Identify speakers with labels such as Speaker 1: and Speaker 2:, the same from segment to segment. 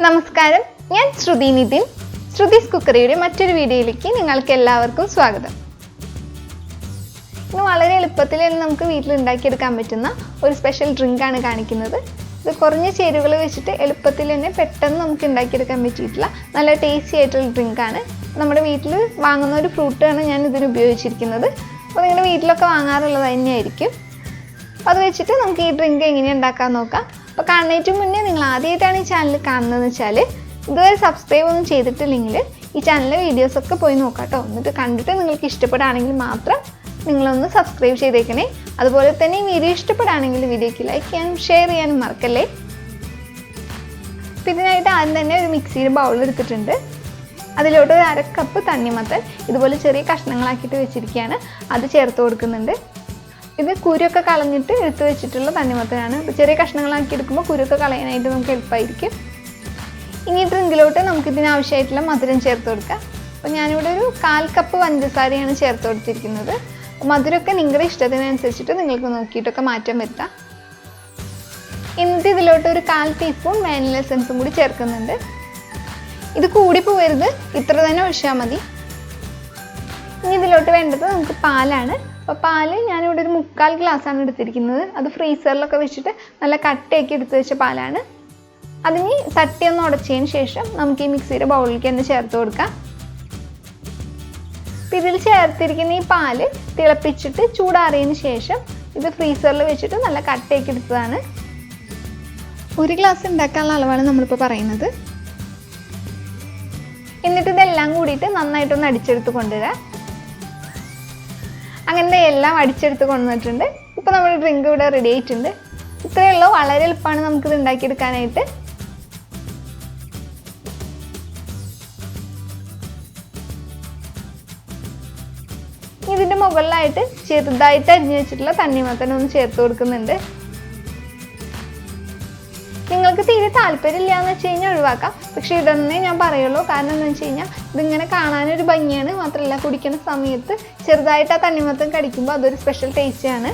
Speaker 1: നമസ്കാരം, ഞാൻ ശ്രുതിനിതിൻ. ശ്രുതിസ് കുക്കറിയുടെ മറ്റൊരു വീഡിയോയിലേക്ക് നിങ്ങൾക്ക് എല്ലാവർക്കും സ്വാഗതം. ഇന്ന് വളരെ എളുപ്പത്തിൽ നമുക്ക് വീട്ടിൽ ഉണ്ടാക്കിയെടുക്കാൻ പറ്റുന്ന ഒരു സ്പെഷ്യൽ ഡ്രിങ്കാണ് കാണിക്കുന്നത്. ഇത് കുറഞ്ഞ ചേരുവകൾ വെച്ചിട്ട് എളുപ്പത്തിൽ തന്നെ പെട്ടെന്ന് നമുക്ക് ഉണ്ടാക്കിയെടുക്കാൻ പറ്റിയിട്ടുള്ള നല്ല ടേസ്റ്റി ആയിട്ടുള്ള ഡ്രിങ്കാണ്. നമ്മുടെ വീട്ടിൽ വാങ്ങുന്ന ഒരു ഫ്രൂട്ടാണ് ഞാൻ ഇതിന് ഉപയോഗിച്ചിരിക്കുന്നത്. അപ്പോൾ നിങ്ങളുടെ വീട്ടിലൊക്കെ വാങ്ങാറുള്ളത് തന്നെയായിരിക്കും. അപ്പോൾ അത് വെച്ചിട്ട് നമുക്ക് ഈ ഡ്രിങ്ക് എങ്ങനെയാണ് ഉണ്ടാക്കാൻ നോക്കാം. അപ്പോൾ കാണുന്നതിന് മുന്നേ നിങ്ങൾ ആദ്യമായിട്ടാണ് ഈ ചാനൽ കാണുന്നതെന്ന് വെച്ചാൽ ഇതുവരെ സബ്സ്ക്രൈബ് ഒന്നും ചെയ്തിട്ടില്ലെങ്കിൽ ഈ ചാനലിലെ വീഡിയോസൊക്കെ പോയി നോക്കാം കേട്ടോ. എന്നിട്ട് കണ്ടിട്ട് നിങ്ങൾക്ക് ഇഷ്ടപ്പെടുകയാണെങ്കിൽ മാത്രം നിങ്ങളൊന്ന് സബ്സ്ക്രൈബ് ചെയ്തേക്കണേ. അതുപോലെ തന്നെ ഈ വീഡിയോ ഇഷ്ടപ്പെടുകയാണെങ്കിൽ വീഡിയോയ്ക്ക് ലൈക്ക് ചെയ്യാനും ഷെയർ ചെയ്യാനും മറക്കല്ലേ. അപ്പോൾ ഇതിനായിട്ട് ആദ്യം തന്നെ ഒരു മിക്സിയുടെ ബൗൾ എടുത്തിട്ടുണ്ട്. അതിലോട്ട് ഒരു 1/2 കപ്പ് തണ്ണിമത്തൻ ഇതുപോലെ ചെറിയ കഷ്ണങ്ങളാക്കിയിട്ട് വെച്ചിരിക്കുകയാണ്. അത് ചേർത്ത് കൊടുക്കുന്നുണ്ട്. ഇത് കുരുവൊക്കെ കളഞ്ഞിട്ട് എടുത്ത് വെച്ചിട്ടുള്ള തണ്ണിമത്തനാണ്. അപ്പോൾ ചെറിയ കഷ്ണങ്ങളാക്കി എടുക്കുമ്പോൾ കുരുവൊക്കെ കളയാനായിട്ട് നമുക്ക് എളുപ്പമായിരിക്കും. ഇനി ഡ്രിങ്കിലോട്ട് നമുക്കിതിനാവശ്യമായിട്ടുള്ള മധുരം ചേർത്ത് കൊടുക്കാം. അപ്പോൾ ഞാനിവിടെ ഒരു 1/4 കപ്പ് പഞ്ചസാരയാണ് ചേർത്ത് കൊടുത്തിരിക്കുന്നത്. മധുരമൊക്കെ നിങ്ങളുടെ ഇഷ്ടത്തിനനുസരിച്ചിട്ട് നിങ്ങൾക്ക് നോക്കിയിട്ടൊക്കെ മാറ്റം വരുത്താം. എന്നിട്ട് ഇതിലോട്ട് ഒരു 1/4 ടീസ്പൂൺ വാനില എസൻസും കൂടി ചേർക്കുന്നുണ്ട്. ഇത് കൂടി പോകരുത്, ഇത്ര തന്നെ ഒഴിച്ചാൽ മതി. ഇനി ഇതിലോട്ട് വേണ്ടത് നമുക്ക് പാലാണ്. അപ്പോൾ പാല് ഞാനിവിടെ ഒരു 3/4 ഗ്ലാസ്സാണ് എടുത്തിരിക്കുന്നത്. അത് ഫ്രീസറിലൊക്കെ വെച്ചിട്ട് നല്ല കട്ടയാക്കി എടുത്ത് വെച്ച പാലാണ്. അതിന് തട്ടിയൊന്ന് ഉടച്ചതിന് ശേഷം നമുക്ക് ഈ മിക്സിയുടെ ബൗളിലേക്ക് തന്നെ ചേർത്ത് കൊടുക്കാം. അപ്പോൾ ഇതിൽ ചേർത്തിരിക്കുന്ന ഈ പാല് തിളപ്പിച്ചിട്ട് ചൂടാറിയതിന് ശേഷം ഇത് ഫ്രീസറിൽ വെച്ചിട്ട് നല്ല കട്ടയാക്കി എടുത്തതാണ്. 1 ഗ്ലാസ് ഉണ്ടാക്കാനുള്ള അളവാണ് നമ്മളിപ്പോൾ പറയുന്നത്. എന്നിട്ട് ഇതെല്ലാം കൂടിയിട്ട് നന്നായിട്ടൊന്ന് അടിച്ചെടുത്ത് കൊണ്ടുവരാം. അങ്ങനെ എല്ലാം അടിച്ചെടുത്ത് കൊണ്ടുവന്നിട്ടുണ്ട്. ഇപ്പോൾ നമ്മുടെ ഡ്രിങ്ക് ഇവിടെ റെഡി ആയിട്ടുണ്ട്. ഇത്രയേ ഉള്ളൂ, വളരെ എളുപ്പമാണ് നമുക്കിത് ഉണ്ടാക്കിയെടുക്കാനായിട്ട്. ഇതിൻ്റെ മുകളിലായിട്ട് ചെറുതായിട്ട് അരിഞ്ഞു വെച്ചിട്ടുള്ള തണ്ണിമത്തൻ ഒന്ന് ചേർത്ത് കൊടുക്കുന്നുണ്ട്. നിങ്ങൾക്ക് തീരെ താല്പര്യമില്ല എന്ന് വെച്ച് കഴിഞ്ഞാൽ ഒഴിവാക്കാം. പക്ഷേ ഇതെന്നേ ഞാൻ പറയുള്ളൂ. കാരണം എന്താണെന്ന് വെച്ച് കഴിഞ്ഞാൽ ഇതിങ്ങനെ കാണാനൊരു ഭംഗിയാണ്. മാത്രമല്ല കുടിക്കുന്ന സമയത്ത് ചെറുതായിട്ട് ആ തണ്ണിമത്തൻ കടിക്കുമ്പോൾ അതൊരു സ്പെഷ്യൽ ടേസ്റ്റാണ്.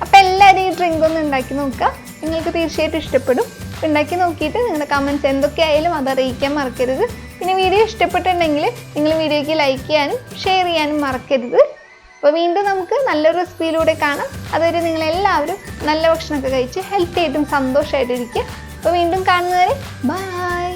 Speaker 1: അപ്പോൾ എല്ലാവരും ഈ ഡ്രിങ്ക് ഒന്ന് ഉണ്ടാക്കി നോക്കുക. നിങ്ങൾക്ക് തീർച്ചയായിട്ടും ഇഷ്ടപ്പെടും. ഉണ്ടാക്കി നോക്കിയിട്ട് നിങ്ങളുടെ കമൻറ്റ്സ് എന്തൊക്കെയായാലും അത് അറിയിക്കാൻ മറക്കരുത്. പിന്നെ വീഡിയോ ഇഷ്ടപ്പെട്ടിട്ടുണ്ടെങ്കിൽ നിങ്ങൾ വീഡിയോയ്ക്ക് ലൈക്ക് ചെയ്യാനും ഷെയർ ചെയ്യാനും മറക്കരുത്. അപ്പോൾ വീണ്ടും നമുക്ക് നല്ലൊരു റെസിപ്പിയിലൂടെ കാണാം. അതുവരെ നിങ്ങളെല്ലാവരും നല്ല ഭക്ഷണമൊക്കെ കഴിച്ച് ഹെൽത്തി ആയിട്ടും സന്തോഷമായിട്ടിരിക്കുക. അപ്പോൾ വീണ്ടും കാണുന്നവരെ ബൈ.